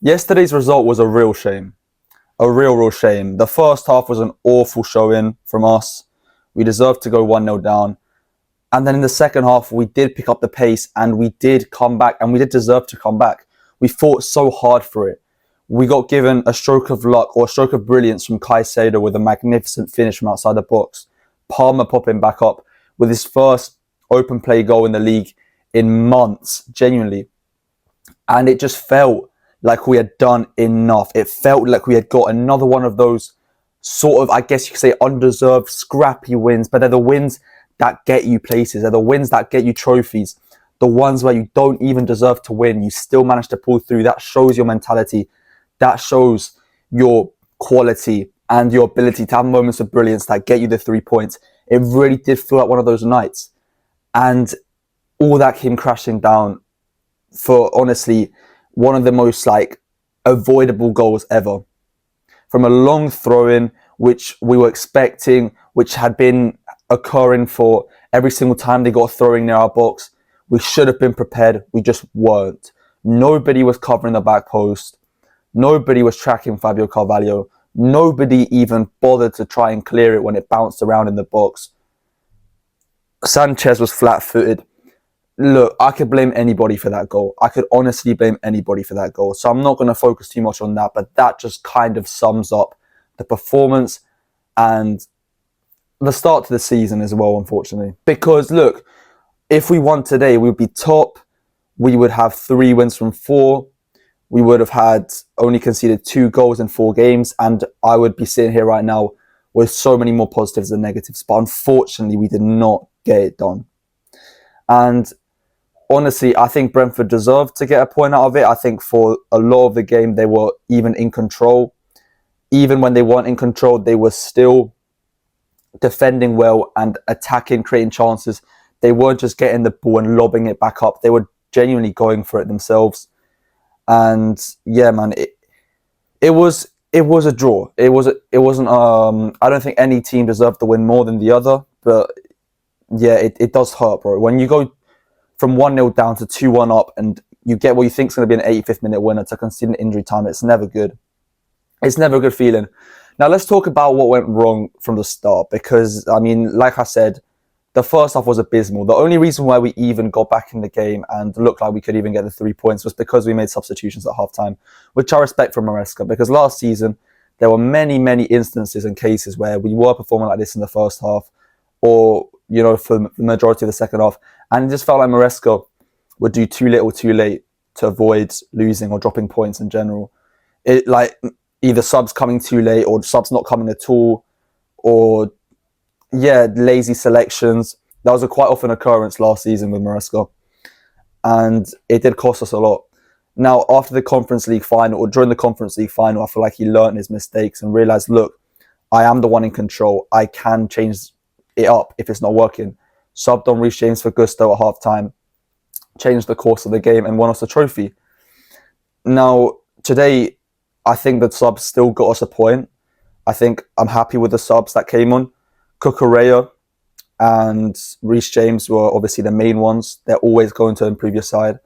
Yesterday's result was a real shame. A real shame. The first half was an awful showing from us. We deserved to go 1-0 down. And then in the second half, we did pick up the pace and we did come back, and we did deserve to come back. We fought so hard for it. We got given a stroke of luck or a stroke of brilliance from Caicedo with a magnificent finish from outside the box. Palmer popping back up with his first open play goal in the league in months, genuinely. And it just felt like we had done enough. It felt like we had got another one of those sort of, I guess you could say, undeserved, scrappy wins, but they're the wins that get you places. They're the wins that get you trophies. The ones where you don't even deserve to win, you still manage to pull through. That shows your mentality. That shows your quality and your ability to have moments of brilliance that get you the 3 points. It really did feel like one of those nights. And all that came crashing down for, honestly, one of the most avoidable goals ever. From a long throw-in, which we were expecting, which had been occurring for every single time they got throwing near our box. We should have been prepared. We just weren't. Nobody was covering the back post. Nobody was tracking Fabio Carvalho. Nobody even bothered to try and clear it when it bounced around in the box. Sanchez was flat-footed. Look, I could blame anybody for that goal. I could honestly blame anybody for that goal. So I'm not going to focus too much on that, but that just kind of sums up the performance and the start to the season as well, unfortunately. Because look, if we won today, we would be top. We would have 3 wins from 4. We would have had only conceded 2 goals in 4 games. And I would be sitting here right now with so many more positives than negatives. But unfortunately, we did not get it done. And honestly, I think Brentford deserved to get a point out of it. I think for a lot of the game, they were even in control. Even when they weren't in control, they were still defending well and attacking, creating chances. They weren't just getting the ball and lobbing it back up. They were genuinely going for it themselves. And yeah, man, it was a draw. It wasn't. I don't think any team deserved to win more than the other. But yeah, it does hurt, bro. When you go from 1-0 down to 2-1 up, and you get what you think is going to be an 85th minute winner to concede an injury time, it's never good. It's never a good feeling. Now, let's talk about what went wrong from the start. Because, I mean, like I said, the first half was abysmal. The only reason why we even got back in the game and looked like we could even get the 3 points was because we made substitutions at halftime, which I respect from Maresca. Because last season, there were many instances and cases where we were performing like this in the first half, or, you know, for the majority of the second half. And it just felt like Maresca would do too little too late to avoid losing or dropping points in general. It like either subs coming too late or subs not coming at all, or yeah, lazy selections. That was a quite often occurrence last season with Maresca, and it did cost us a lot. Now, after the Conference League final, or during the Conference League final, I feel like he learned his mistakes and realised, look, I am the one in control. I can change it up if it's not working. Subbed on Reece James for Gusto at half-time, changed the course of the game and won us the trophy. Now, today, I think that subs still got us a point. I think I'm happy with the subs that came on. Cucurella and Reece James were obviously the main ones. They're always going to improve your side.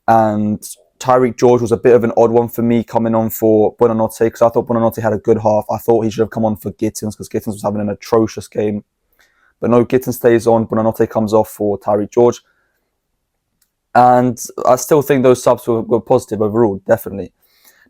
And Tyreek George was a bit of an odd one for me coming on for Buonanotte, because I thought Buonanotte had a good half. I thought he should have come on for Gittins because Gittins was having an atrocious game. But no, Gittins stays on. Buonanotte comes off for Tyreek George. And I still think those subs were positive overall, definitely.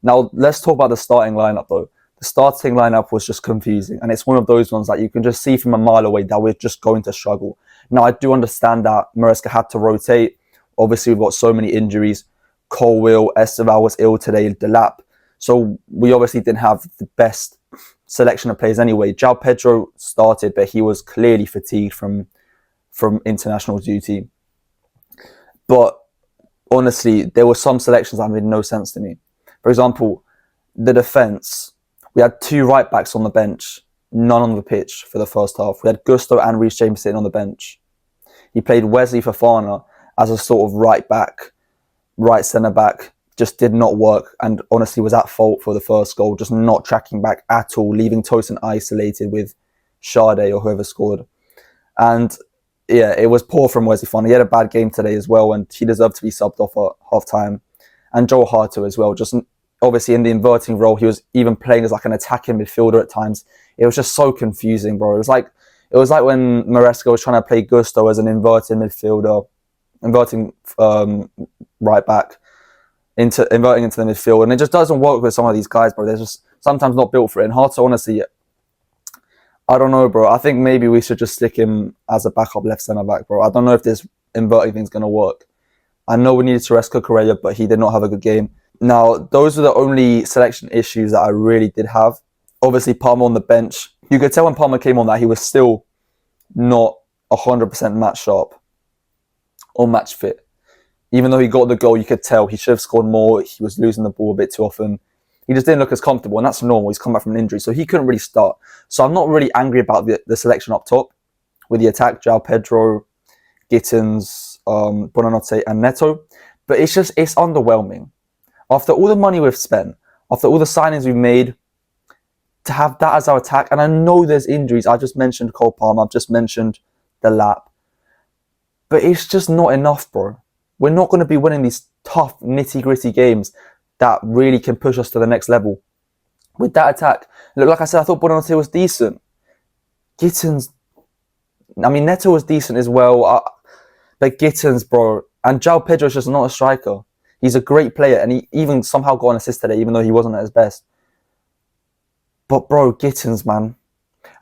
Now, let's talk about the starting lineup, though. The starting lineup was just confusing. And it's one of those ones that you can just see from a mile away that we're just going to struggle. Now, I do understand that Maresca had to rotate. Obviously, we've got so many injuries. Colwill, Esteval was ill today, Delap. So we obviously didn't have the best selection of players anyway. João Pedro started, but he was clearly fatigued from international duty. But honestly, there were some selections that made no sense to me. For example, the defence. We had 2 right-backs on the bench, none on the pitch for the first half. We had Gusto and Reece James sitting on the bench. He played Wesley Fofana as a sort of right-back, right centre-back. Just did not work, and honestly was at fault for the first goal, just not tracking back at all, leaving Tosin isolated with Sade or whoever scored. And yeah, it was poor from Wesley Fofana. He had a bad game today as well, and he deserved to be subbed off at half-time. and Joel Harto as well. Just obviously in the inverting role, he was even playing as like an attacking midfielder at times. It was just so confusing, bro. It was like when Maresca was trying to play Gusto as an inverting midfielder, inverting right back, inverting into the midfield, and it just doesn't work with some of these guys, bro. They're just sometimes not built for it. And Harto, honestly, I don't know, bro. I think maybe we should just stick him as a backup left centre back, bro. I don't know if this inverting thing's gonna work. I know we needed to rest Cucurella, but he did not have a good game. Now, those are the only selection issues that I really did have. Obviously, Palmer on the bench. You could tell when Palmer came on that he was still not 100% match sharp or match fit. Even though he got the goal, you could tell he should have scored more. He was losing the ball a bit too often. He just didn't look as comfortable, and that's normal. He's come back from an injury, so he couldn't really start. So I'm not really angry about the selection up top with the attack, João Pedro, Gittins, Buonanotte, and Neto. But it's underwhelming. After all the money we've spent, after all the signings we've made, to have that as our attack, and I know there's injuries. I just mentioned Cole Palmer, I've just mentioned the lap. But it's just not enough, bro. We're not going to be winning these tough, nitty-gritty games that really can push us to the next level. With that attack, look, like I said, I thought Buonanotte was decent. Gittins, Neto was decent as well. But Gittins, bro, and João Pedro is just not a striker. He's a great player, and he even somehow got an assist today, even though he wasn't at his best. But bro, Gittins, man.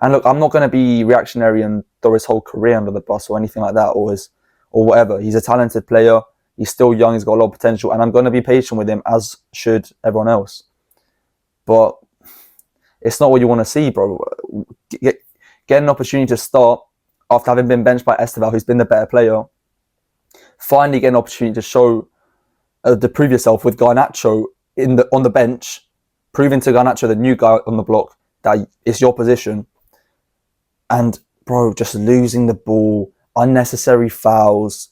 And look, I'm not going to be reactionary and throw his whole career under the bus or anything like that, or whatever. He's a talented player. He's still young. He's got a lot of potential, and I'm going to be patient with him, as should everyone else. But it's not what you want to see, bro. Get an opportunity to start after having been benched by Esteval, who's been the better player. Finally get an opportunity to show, to prove yourself with Garnacho on the bench, proving to Garnacho, the new guy on the block, that it's your position. And bro, just losing the ball, unnecessary fouls,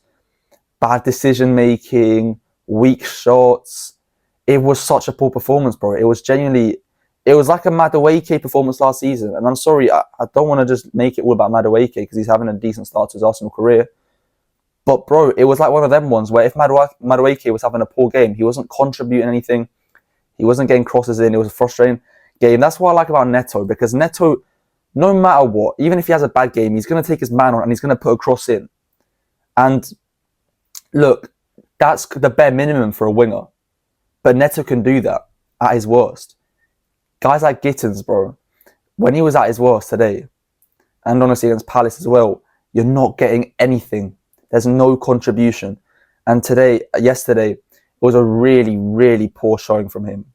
bad decision making, weak shots. It was such a poor performance, bro. It was like a Madueke performance last season. And I'm sorry, I don't want to just make it all about Madueke because he's having a decent start to his Arsenal career. But bro, it was like one of them ones where if Madueke was having a poor game, he wasn't contributing anything. He wasn't getting crosses in. It was a frustrating game. That's what I like about Neto, because Neto, no matter what, even if he has a bad game, he's going to take his man on and he's going to put a cross in. And look, that's the bare minimum for a winger. But Neto can do that at his worst. Guys like Gittins, bro, when he was at his worst today, and honestly against Palace as well, you're not getting anything. There's no contribution. And yesterday, it was a really, really poor showing from him.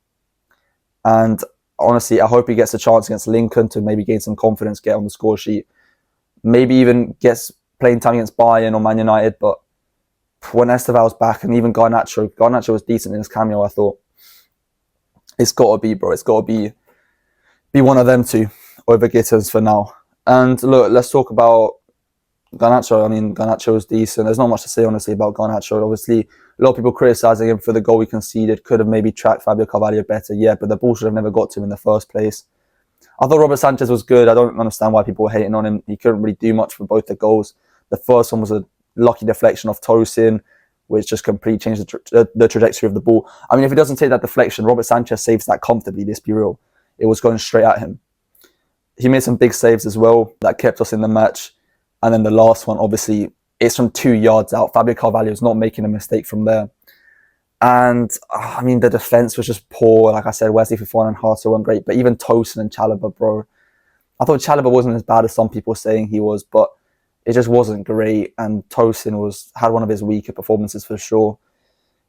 And honestly, I hope he gets a chance against Lincoln to maybe gain some confidence, get on the score sheet. Maybe even gets playing time against Bayern or Man United. But when Esteval's back, and even Garnacho was decent in his cameo, I thought, it's got to be, bro. It's got to be one of them two over Gittins for now. And look, let's talk about Garnacho. Garnacho was decent. There's not much to say, honestly, about Garnacho. Obviously, a lot of people criticising him for the goal he conceded. Could have maybe tracked Fabio Carvalho better, yeah, but the ball should have never got to him in the first place. I thought Robert Sanchez was good. I don't understand why people were hating on him. He couldn't really do much for both the goals. The first one was a lucky deflection off Tosin, which just completely changed the trajectory of the ball. If he doesn't take that deflection, Robert Sanchez saves that comfortably, let's be real. It was going straight at him. He made some big saves as well that kept us in the match. And then the last one, obviously, it's from 2 yards out. Fabio Carvalho is not making a mistake from there. And, the defence was just poor. Like I said, Wesley Fofana and Harto weren't great. But even Tosin and Chalobah, bro. I thought Chalobah wasn't as bad as some people were saying he was, but it just wasn't great. And Tosin had one of his weaker performances for sure.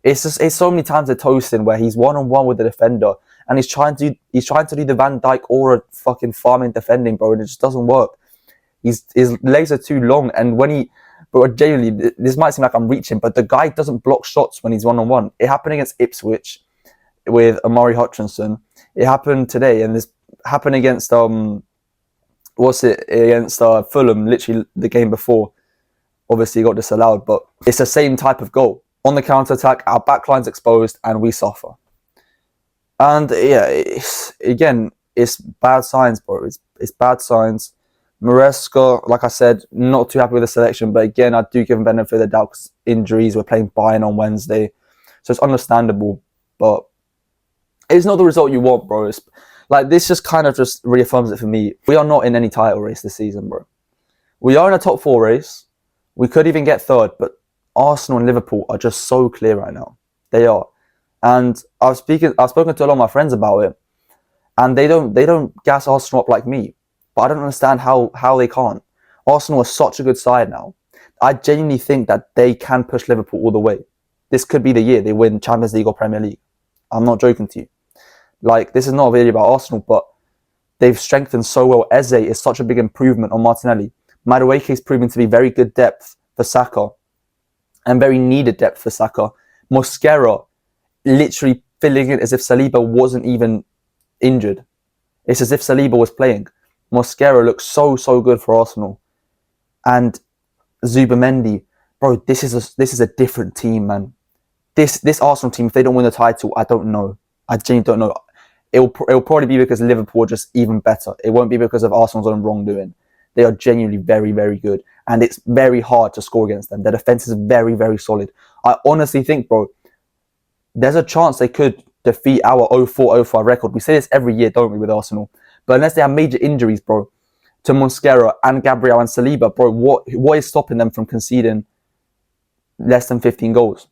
It's so many times at Tosin where he's one-on-one with the defender and he's trying to do the Van Dijk aura fucking farming defending, bro, and it just doesn't work. His legs are too long, and but genuinely, this might seem like I'm reaching, but the guy doesn't block shots when he's one-on-one. It happened against Ipswich with Amari Hutchinson. It happened today, and this happened against Fulham, literally the game before. Obviously, he got disallowed, but it's the same type of goal. On the counter-attack, our backline's exposed, and we suffer. And yeah, it's bad signs, bro. It's bad signs. Maresca, like I said, not too happy with the selection, but again, I do give him benefit of the doubt because injuries. We're playing Bayern on Wednesday. So it's understandable, but it's not the result you want, bro. It's, like, this just kind of just reaffirms it for me. We are not in any title race this season, bro. We are in a top 4 race. We could even get third, but Arsenal and Liverpool are just so clear right now. They are. And I've spoken to a lot of my friends about it, and they don't gas Arsenal up like me. But I don't understand how they can't. Arsenal are such a good side now. I genuinely think that they can push Liverpool all the way. This could be the year they win Champions League or Premier League. I'm not joking to you. Like, this is not a video about Arsenal, but they've strengthened so well. Eze is such a big improvement on Martinelli. Madueke is proving to be very good depth for Saka and very needed depth for Saka. Mosquera literally filling in as if Saliba wasn't even injured. It's as if Saliba was playing. Mosquera looks so good for Arsenal. And Zubamendi, bro, this is a different team, man. This Arsenal team, if they don't win the title, I don't know. I genuinely don't know. It'll probably be because Liverpool are just even better. It won't be because of Arsenal's own wrongdoing. They are genuinely very, very good. And it's very hard to score against them. Their defense is very, very solid. I honestly think, bro, there's a chance they could defeat our 0-4-0-5 record. We say this every year, don't we, with Arsenal? But unless they have major injuries, bro, to Mosquera and Gabriel and Saliba, bro, what is stopping them from conceding less than 15 goals?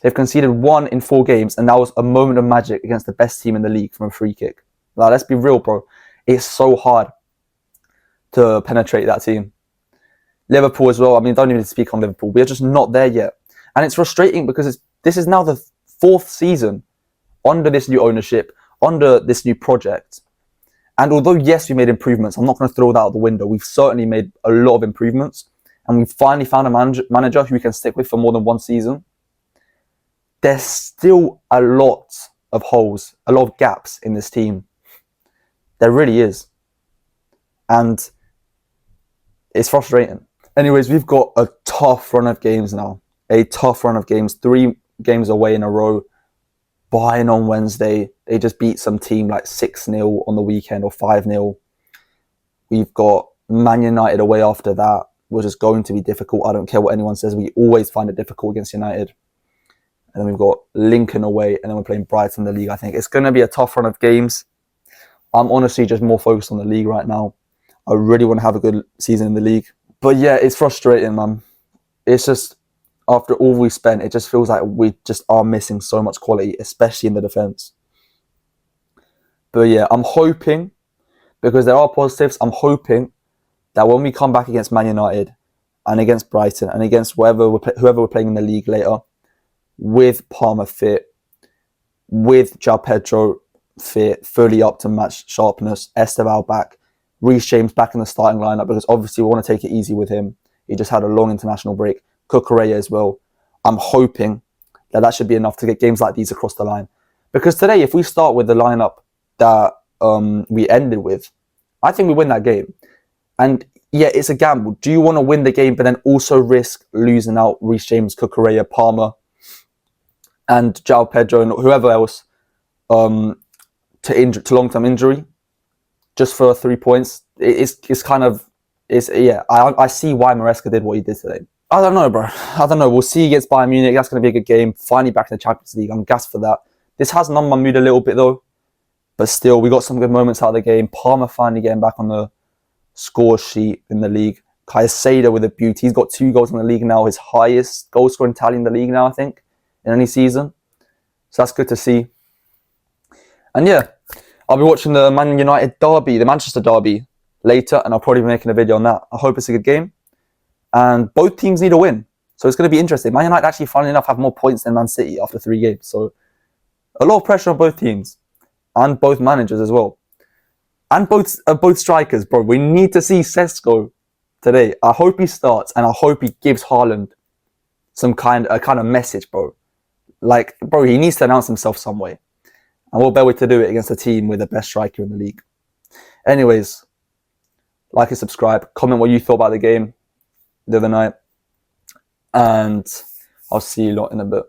They've conceded 1 in 4 games, and that was a moment of magic against the best team in the league from a free kick. Like, let's be real, bro. It's so hard to penetrate that team. Liverpool as well. I mean, don't even speak on Liverpool. We're just not there yet. And it's frustrating because this is now the 4th season under this new ownership, under this new project. And although, yes, we made improvements, I'm not going to throw that out the window. We've certainly made a lot of improvements. And we've finally found a manager who we can stick with for more than 1 season. There's still a lot of holes, a lot of gaps in this team. There really is. And it's frustrating. Anyways, we've got a tough run of games now. A tough run of games. 3 games away in a row. Bayern on Wednesday. They just beat some team like 6-0 on the weekend or 5-0. We've got Man United away after that, which is going to be difficult. I don't care what anyone says. We always find it difficult against United. And then we've got Lincoln away, and then we're playing Brighton in the league, I think. It's going to be a tough run of games. I'm honestly just more focused on the league right now. I really want to have a good season in the league. But yeah, it's frustrating, man. It's just, after all we spent, it just feels like we just are missing so much quality, especially in the defence. But yeah, I'm hoping, because there are positives, I'm hoping that when we come back against Man United and against Brighton and against whoever we're playing in the league later, with Palmer fit, with João Pedro fit, fully up to match sharpness, Esteval back, Reece James back in the starting lineup, because obviously we want to take it easy with him. He just had a long international break. Cucurella as well. I'm hoping that should be enough to get games like these across the line. Because today, if we start with the lineup that we ended with, I think we win that game. And yeah, it's a gamble. Do you want to win the game but then also risk losing out Reece James, Cucurella, Palmer, and João Pedro and whoever else to long-term injury just for 3 points? I see why Maresca did what he did today. I don't know, bro. I don't know. We'll see against Bayern Munich. That's going to be a good game. Finally back in the Champions League. I'm gassed for that. This has numbed my mood a little bit though. But still, we got some good moments out of the game. Palmer finally getting back on the score sheet in the league. Caicedo with a beauty. He's got 2 goals in the league now. His highest goal scoring tally in the league now, I think, in any season. So that's good to see. And yeah, I'll be watching the Man United derby, the Manchester derby, later, and I'll probably be making a video on that. I hope it's a good game. And both teams need a win. So it's going to be interesting. Man United actually, funnily enough, have more points than Man City after 3 games. So a lot of pressure on both teams. And both managers as well. And both strikers, bro. We need to see Sesko today. I hope he starts, and I hope he gives Haaland a kind of message, bro. Like, bro, he needs to announce himself some way. And what better way to do it against a team with the best striker in the league? Anyways, like and subscribe. Comment what you thought about the game the other night. And I'll see you lot in a bit.